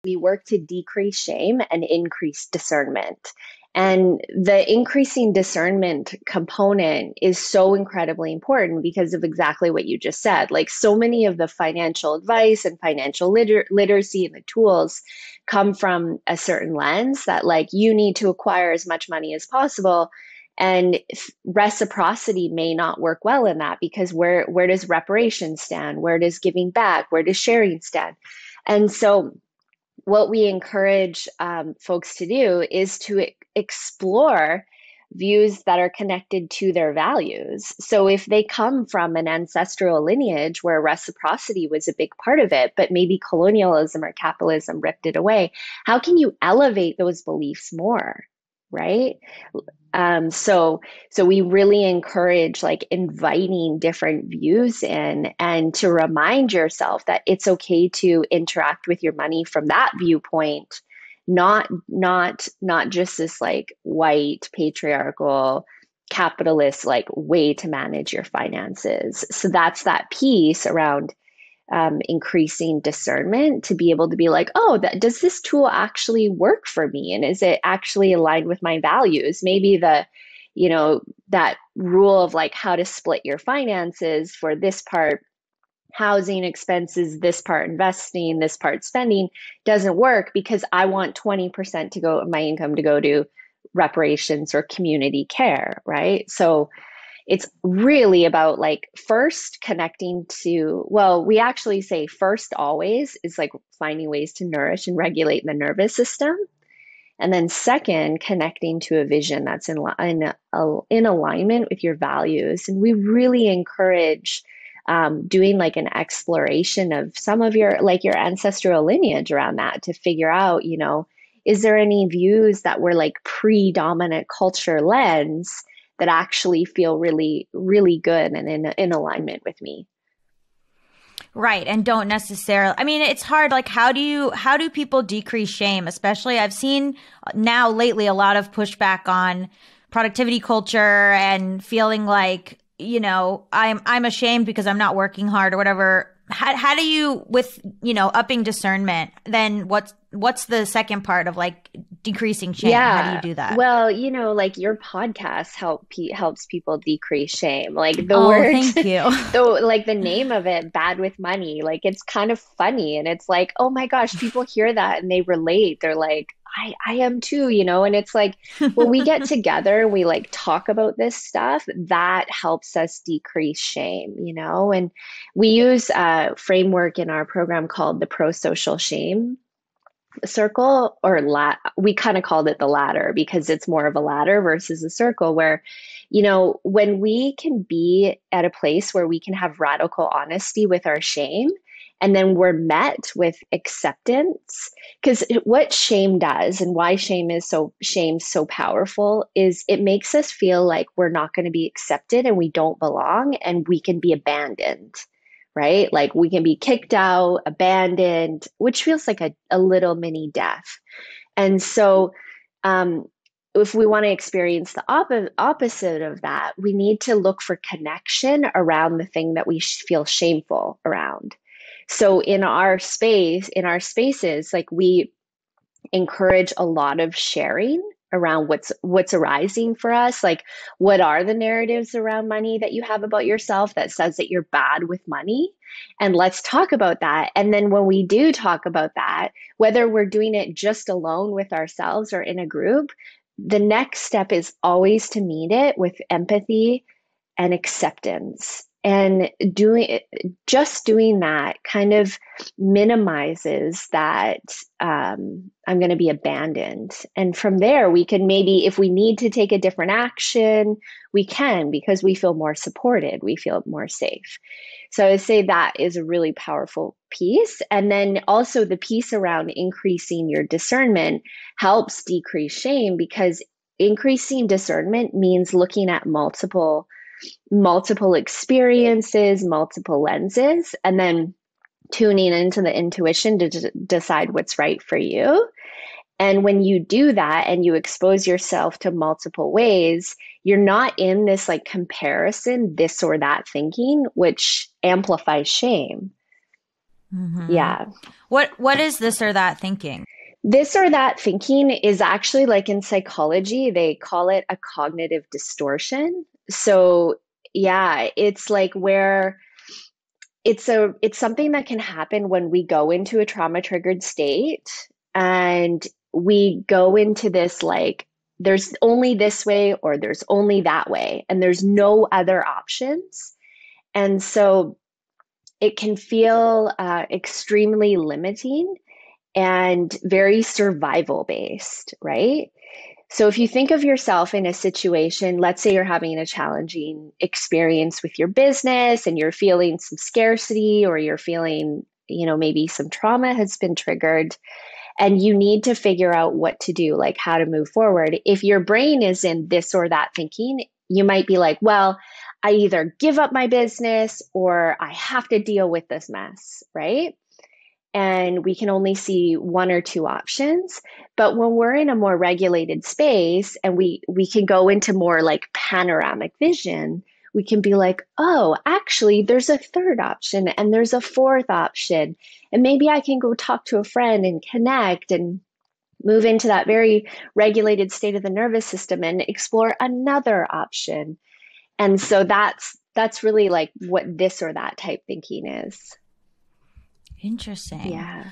we work to decrease shame and increase discernment. And the increasing discernment component is so incredibly important because of exactly what you just said. Like so many of the financial advice and financial literacy and the tools come from a certain lens that like you need to acquire as much money as possible. And reciprocity may not work well in that because where does reparation stand? Where does giving back? Where does sharing stand? And so what we encourage folks to do is to explore views that are connected to their values. So if they come from an ancestral lineage where reciprocity was a big part of it, but maybe colonialism or capitalism ripped it away, how can you elevate those beliefs more? Right? So we really encourage like inviting different views in and to remind yourself that it's okay to interact with your money from that viewpoint, not just this like white patriarchal capitalist like way to manage your finances. So that's that piece around increasing discernment to be able to be like, oh, does this tool actually work for me? And is it actually aligned with my values? Maybe that rule of like how to split your finances for this part, housing expenses, this part investing, this part spending doesn't work because I want 20% to go, my income to go to reparations or community care, right? So it's really about like first connecting to, well, we actually say first always is like finding ways to nourish and regulate the nervous system. And then second, connecting to a vision that's in alignment with your values. And we really encourage doing like an exploration of some of your ancestral lineage around that to figure out, is there any views that were like predominant culture lens that actually feel really, really good and in alignment with me. Right. And don't necessarily, I mean, it's hard. Like, how do people decrease shame? Especially I've seen now lately a lot of pushback on productivity culture and feeling like, I'm ashamed because I'm not working hard or whatever. How do you, with, upping discernment, then what's the second part of like decreasing shame? Yeah. How do you do that? Well, like your podcast helps people decrease shame. Like the Oh, word, thank you. though, like the name of it, Bad with Money, like it's kind of funny. And it's like, oh my gosh, people hear that and they relate. They're like, I am too, and it's like when we get together and we like talk about this stuff, that helps us decrease shame, and we use a framework in our program called the pro-social shame circle, or we kind of called it the ladder because it's more of a ladder versus a circle where, when we can be at a place where we can have radical honesty with our shame, and then we're met with acceptance. Because what shame does and why shame's so powerful is it makes us feel like we're not going to be accepted and we don't belong and we can be abandoned, right? Like we can be kicked out, abandoned, which feels like a little mini death. And so if we want to experience the opposite of that, we need to look for connection around the thing that we feel shameful around. So in our spaces, like we encourage a lot of sharing around what's arising for us. Like, what are the narratives around money that you have about yourself that says that you're bad with money? And let's talk about that. And then when we do talk about that, whether we're doing it just alone with ourselves or in a group, the next step is always to meet it with empathy and acceptance. And doing that kind of minimizes that I'm going to be abandoned. And from there, we can maybe, if we need to take a different action, we can because we feel more supported, we feel more safe. So I would say that is a really powerful piece. And then also the piece around increasing your discernment helps decrease shame because increasing discernment means looking at multiple experiences, multiple lenses, and then tuning into the intuition to decide what's right for you. And when you do that and you expose yourself to multiple ways, you're not in this like comparison, this or that thinking, which amplifies shame. Yeah. What is this or that thinking? This or that thinking is actually like in psychology, they call it a cognitive distortion. So, yeah, it's like where it's something that can happen when we go into a trauma triggered state and we go into this like there's only this way or there's only that way and there's no other options. And so it can feel extremely limiting and very survival based, right? So if you think of yourself in a situation, let's say you're having a challenging experience with your business and you're feeling some scarcity or you're feeling, maybe some trauma has been triggered and you need to figure out what to do, like how to move forward. If your brain is in this or that thinking, you might be like, well, I either give up my business or I have to deal with this mess, right? And we can only see one or two options. But when we're in a more regulated space and we can go into more like panoramic vision, we can be like, oh, actually, there's a third option and there's a fourth option. And maybe I can go talk to a friend and connect and move into that very regulated state of the nervous system and explore another option. And so that's really like what this or that type thinking is. Interesting. Yeah.